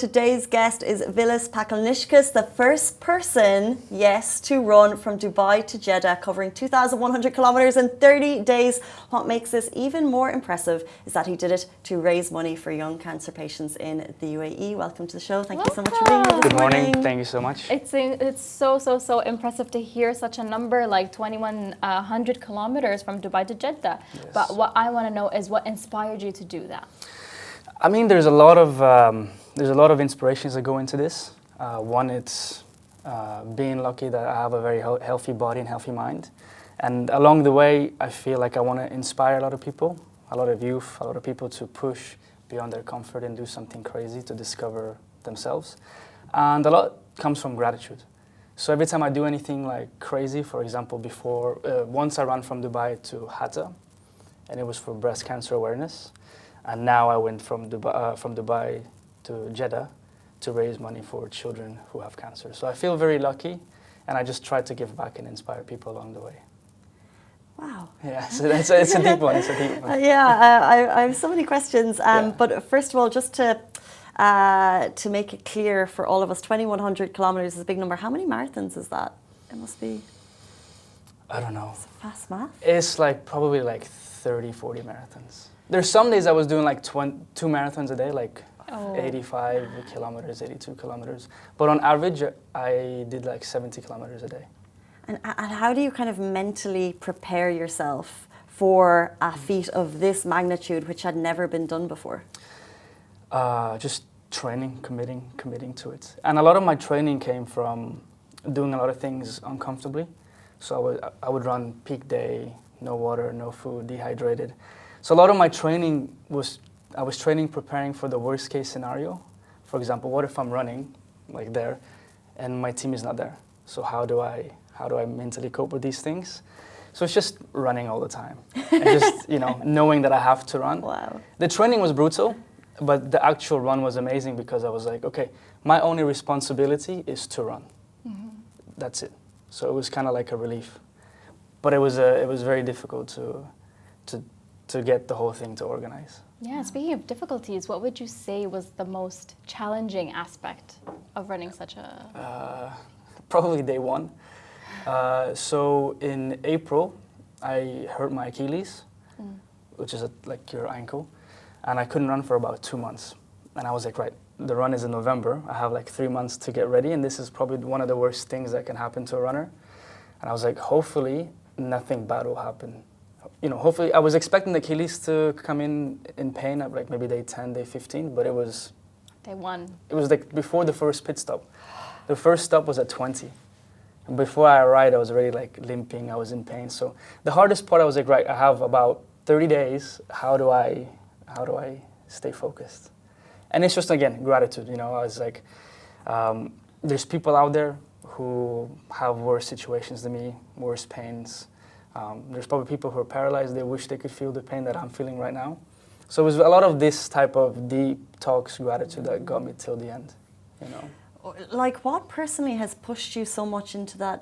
today's guest is Vilius Pakalniskis, the first person, yes, to run from Dubai to Jeddah, covering 2,100 kilometers in 30 days. What makes this even more impressive is that he did it to raise money for young cancer patients in the UAE. Welcome to the show. Thank you so much for being here this Good morning. morning. Thank you so much. It's so impressive to hear such a number like 2,100 kilometers from Dubai to Jeddah. Yes. But what I want to know is what inspired you to do that? I mean, there's a lot of inspirations that go into this. One, it's being lucky that I have a very healthy body and healthy mind. And along the way, I feel like I want to inspire a lot of people, a lot of youth, a lot of people to push beyond their comfort and do something crazy to discover themselves. And a lot comes from gratitude. So every time I do anything like crazy, for example, once I ran from Dubai to Jeddah, and it was for breast cancer awareness. And now I went from Dubai to Jeddah to raise money for children who have cancer. So I feel very lucky, and I just try to give back and inspire people along the way. Wow. Yeah, so it's a deep one. It's a deep one. I have so many questions. Yeah. But first of all, just to make it clear for all of us, 2,100 kilometers is a big number. How many marathons is that? It must be... I don't know. It's fast math. It's probably 30, 40 marathons. There's some days I was doing 2 marathons a day, 85 kilometers, 82 kilometers. But on average, I did 70 kilometers a day. And how do you kind of mentally prepare yourself for a feat of this magnitude, which had never been done before? Just training, committing to it. And a lot of my training came from doing a lot of things uncomfortably. So I would run peak day, no water, no food, dehydrated. So a lot of my training I was preparing for the worst case scenario. For example, what if I'm running there and my team is not there? So how do I mentally cope with these things? So it's just running all the time. And just, knowing that I have to run. Wow. The training was brutal, but the actual run was amazing because I was like, okay, my only responsibility is to run. Mm-hmm. That's it. So it was kind of like a relief. But it was very difficult to get the whole thing to organize. Yeah, speaking of difficulties, what would you say was the most challenging aspect of running such a... Probably day one. So in April, I hurt my Achilles, which is your ankle, and I couldn't run for about 2 months. And I was like, right, the run is in November. I have 3 months to get ready, and this is probably one of the worst things that can happen to a runner. And I was like, hopefully nothing bad will happen. Hopefully, I was expecting the Achilles to come in pain at maybe day 10, day 15, but it was... Day 1. It was before the first pit stop. The first stop was at 20. And before I arrived, I was already limping, I was in pain. So the hardest part, I was like, right, I have about 30 days. How do I stay focused? And it's just, again, gratitude. I was like, there's people out there who have worse situations than me, worse pains. There's probably people who are paralyzed. They wish they could feel the pain that I'm feeling right now. So it was a lot of this type of deep talks, gratitude that got me till the end, What personally has pushed you so much into that?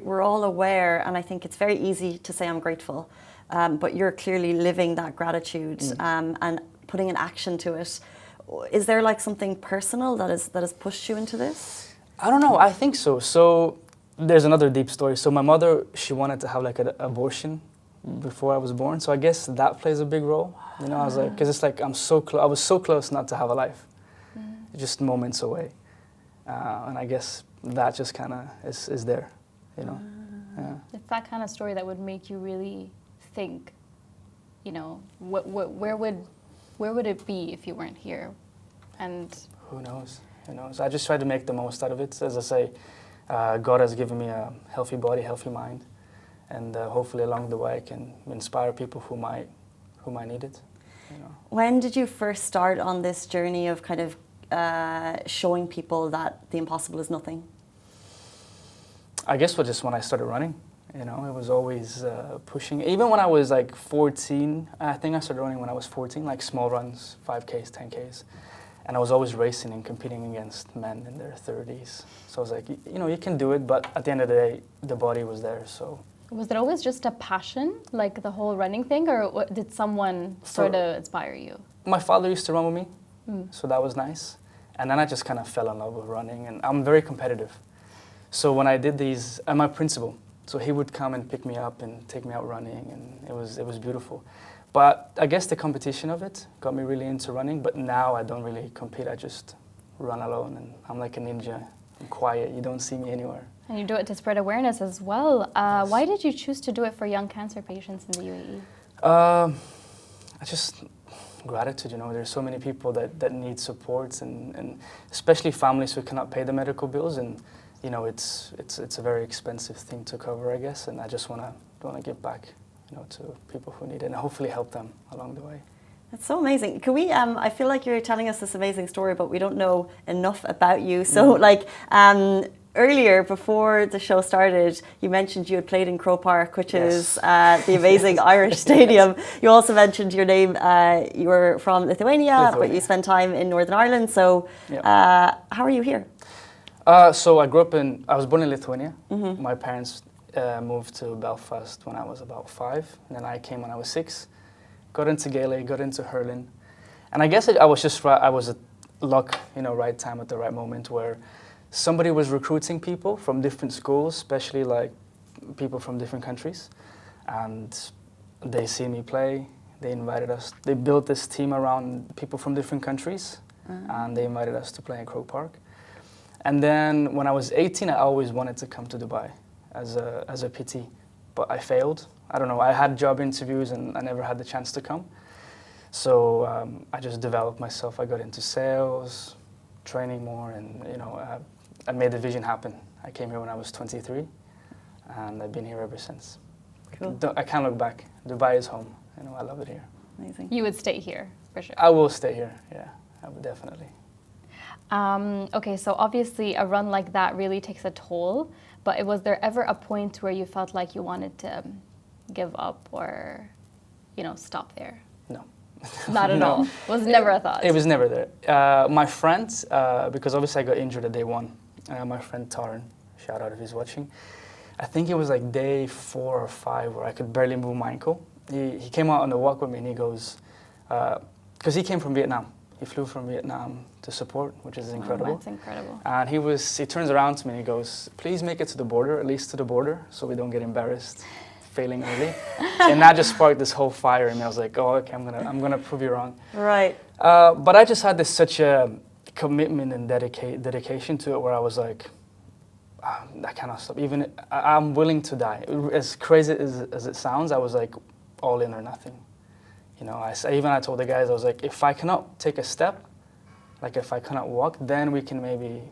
We're all aware, and I think it's very easy to say I'm grateful, but you're clearly living that gratitude and putting an action to it. Is there something personal that has pushed you into this? I don't know. I think so. So there's another deep story. So my mother, she wanted to have an abortion before I was born. So I guess that plays a big role. I was like, because it's I was so close not to have a life, just moments away. And I guess that just kind of is there, Yeah. It's that kind of story that would make you really think, where would it be if you weren't here? And who knows? I just try to make the most out of it. As I say, God has given me a healthy body, healthy mind, and hopefully along the way I can inspire people who might need it. When did you first start on this journey of kind of showing people that the impossible is nothing? I guess just when I started running. It was always pushing. Even when I was 14, I think I started running when I was 14, small runs, 5Ks, 10Ks. And I was always racing and competing against men in their 30s. So I was like, you can do it, but at the end of the day, the body was there, so. Was it always just a passion, the whole running thing, or did someone sort of inspire you? My father used to run with me, so that was nice. And then I just kind of fell in love with running, and I'm very competitive. So when I did these, and my principal, so he would come and pick me up and take me out running, and it was beautiful. But I guess the competition of it got me really into running, but now I don't really compete, I just run alone, and I'm like a ninja. I'm quiet, you don't see me anywhere. And you do it to spread awareness as well. Yes. Why did you choose to do it for young cancer patients in the UAE? I just, gratitude, you know, there's so many people that need supports, and especially families who cannot pay the medical bills, and you know, it's a very expensive thing to cover, I guess, and I just want to give back, you know, to people who need it, and hopefully help them along the way. That's so amazing. Can we, I feel like you're telling us this amazing story, but we don't know enough about you. So like, earlier, before the show started, you mentioned you had played in Croke Park, which is the amazing Irish stadium. You also mentioned your name, you were from Lithuania, but you spent time in Northern Ireland. So how are you here? So I was born in Lithuania. My parents moved to Belfast when I was about 5, and then I came when I was 6. Got into Gaelic, got into hurling. And I guess I was just right, I was at luck, you know, right time at the right moment, where somebody was recruiting people from different schools, especially like people from different countries. And they see me play, they invited us, they built this team around people from different countries, and they invited us to play in Croke Park. And then when I was 18, I always wanted to come to Dubai as a PT, but I failed. I don't know, I had job interviews and I never had the chance to come. So I just developed myself. I got into sales, training more, and you know, I made the vision happen. I came here when I was 23, and I've been here ever since. Cool. I can't look back. Dubai is home. You know, I love it here. Amazing. You would stay here, for sure. I will stay here, yeah, I would definitely. Okay, so obviously a run like that really takes a toll, but was there ever a point where you felt like you wanted to give up or, you know, stop there? No. Not at all. Was never a thought. It was never there. My friend, because obviously I got injured at day 1, my friend Taran, shout out if he's watching, I think it was like day 4 or 5 where I could barely move my ankle. He came out on the walk with me and he goes, because he came from Vietnam. He flew from Vietnam to support, which is incredible. Oh, that's incredible. And he turns around to me and he goes, please make it to the border, at least to the border, so we don't get embarrassed failing early. And that just sparked this whole fire in me. I was like, oh, okay, I'm gonna prove you wrong. Right. But I just had such a commitment and dedication to it, where I was like, I cannot stop. Even I'm willing to die. As crazy as it sounds, I was like, all in or nothing. You know, I told the guys, I was like, if I cannot take a step, like if I cannot walk, then we can maybe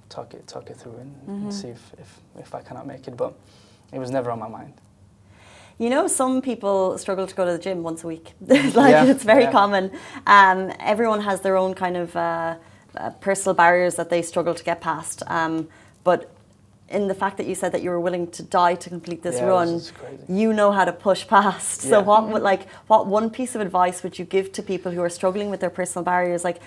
talk it through and see if I cannot make it. But it was never on my mind. You know, some people struggle to go to the gym once a week. It's very common. Everyone has their own kind of personal barriers that they struggle to get past. But in the fact that you said that you were willing to die to complete this run, you know how to push past. So what one piece of advice would you give to people who are struggling with their personal barriers? Like,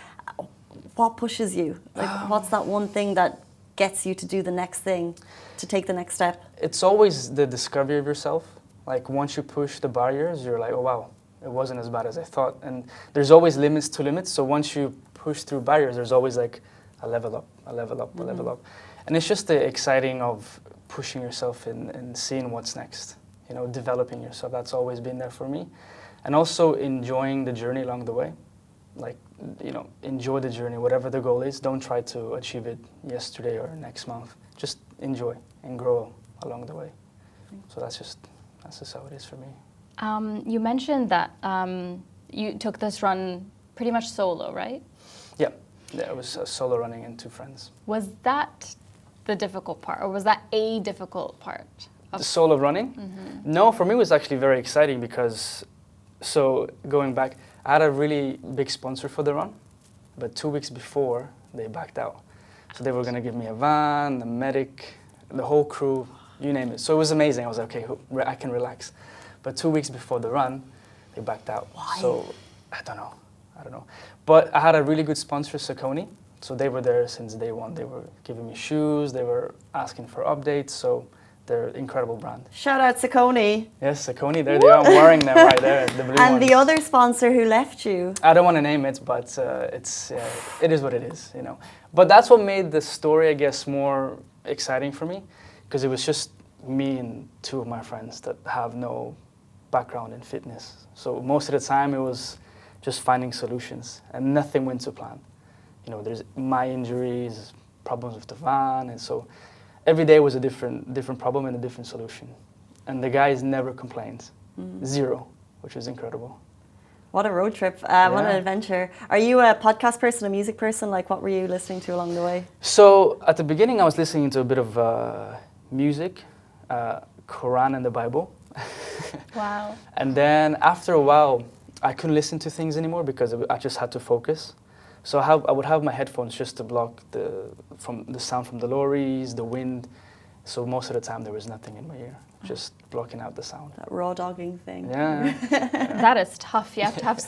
what pushes you? Like, what's that one thing that gets you to do the next thing, to take the next step? It's always the discovery of yourself. Like, once you push the barriers, you're like, oh wow, it wasn't as bad as I thought. And there's always limits to limits. So once you push through barriers, there's always like a level up, a level up, a level up. And it's just the exciting of pushing yourself and seeing what's next, you know, developing yourself. That's always been there for me. And also enjoying the journey along the way. Like, you know, enjoy the journey, whatever the goal is. Don't try to achieve it yesterday or next month. Just enjoy and grow along the way. So that's just how it is for me. You mentioned that you took this run pretty much solo, right? Yeah, it was solo running and 2 friends. Was that the difficult part, or was that a difficult part? The solo running? No, for me it was actually very exciting because, so going back, I had a really big sponsor for the run, but 2 weeks before they backed out. So they were going to give me a van, a medic, the whole crew, you name it. So it was amazing. I was like, okay, I can relax. But 2 weeks before the run, they backed out. Why? So I don't know. But I had a really good sponsor, Saucony. So they were there since day 1. They were giving me shoes. They were asking for updates. So They're an incredible brand. Shout out Saucony. Yes, Saucony, there they are. I'm wearing them right there, the blue And ones. the other sponsor who left you. I don't want to name it, but it is what it is, you know. But that's what made the story, I guess, more exciting for me, because it was just me and two of my friends that have no background in fitness. So most of the time it was just finding solutions, and nothing went to plan. You know, there's my injuries, problems with the van, and so every day was a different problem and a different solution. And the guys never complained. Zero, which was incredible. What a road trip. What an adventure. Are you a podcast person, a music person? Like, what were you listening to along the way? So at the beginning, I was listening to a bit of music, Quran and the Bible. Wow. And then after a while, I couldn't listen to things anymore because I just had to focus. So I would have my headphones just to block the sound from the lorries, the wind. So most of the time there was nothing in my ear, just blocking out the sound. That raw dogging thing. Yeah. That is tough. You have to have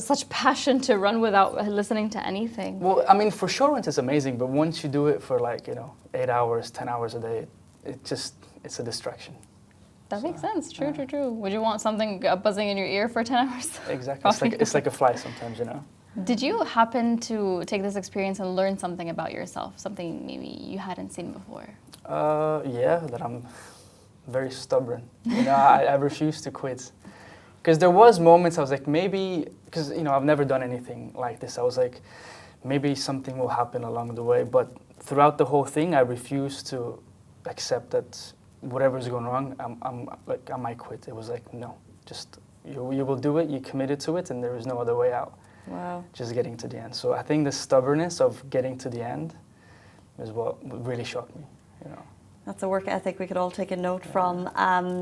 such passion to run without listening to anything. Well, I mean, for sure, it's amazing, but once you do it for 8 hours, 10 hours a day, it's a distraction. That makes sense. True. Would you want something buzzing in your ear for 10 hours? Exactly. It's like a fly sometimes, you know. Did you happen to take this experience and learn something about yourself? Something maybe you hadn't seen before? Yeah, that I'm very stubborn. You know, I refuse to quit. Because there was moments I was like, maybe, because, you know, I've never done anything like this. I was like, maybe something will happen along the way. But throughout the whole thing, I refused to accept that whatever's going wrong, I might quit. It was like, no, just you will do it. You committed to it, and there is no other way out. Wow. Just getting to the end. So I think the stubbornness of getting to the end is what really shocked me, you know. That's a work ethic we could all take a note from.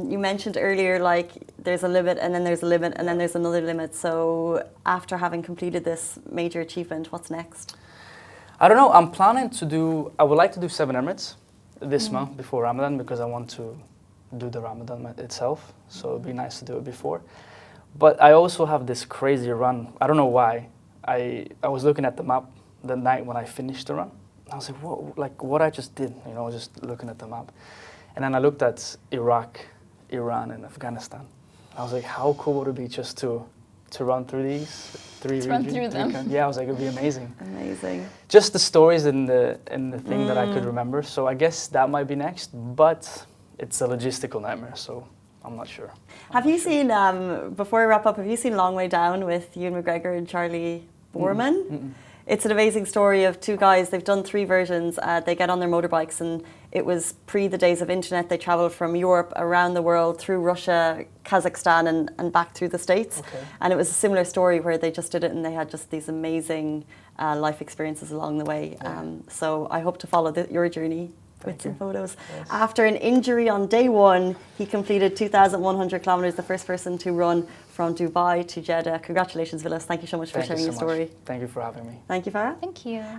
You mentioned earlier, like, there's a limit, and then there's a limit, and then there's another limit. So after having completed this major achievement, what's next? I don't know. I'm planning to I would like to do 7 Emirates this month before Ramadan, because I want to do the Ramadan itself. So it'd be nice to do it before. But I also have this crazy run. I don't know why. I was looking at the map the night when I finished the run. I was like, what I just did, you know, just looking at the map. And then I looked at Iraq, Iran, and Afghanistan. I was like, how cool would it be just to run through these 3 regions? Run through them. Yeah, I was like, it would be amazing. Amazing. Just the stories and the thing that I could remember. So I guess that might be next, but it's a logistical nightmare, so I'm not sure. Have you seen, before we wrap up, have you seen Long Way Down with Ewan McGregor and Charlie Boorman? It's an amazing story of 2 guys. They've done 3 versions. They get on their motorbikes, and it was pre the days of internet. They traveled from Europe around the world, through Russia, Kazakhstan, and back through the States. Okay. And it was a similar story where they just did it, and they had just these amazing life experiences along the way. So I hope to follow your journey with some photos. Yes. After an injury on day 1, he completed 2,100 kilometers, the first person to run from Dubai to Jeddah. Congratulations, Vilius. Thank you so much for sharing your story. Thank you for having me. Thank you, Farah. Thank you.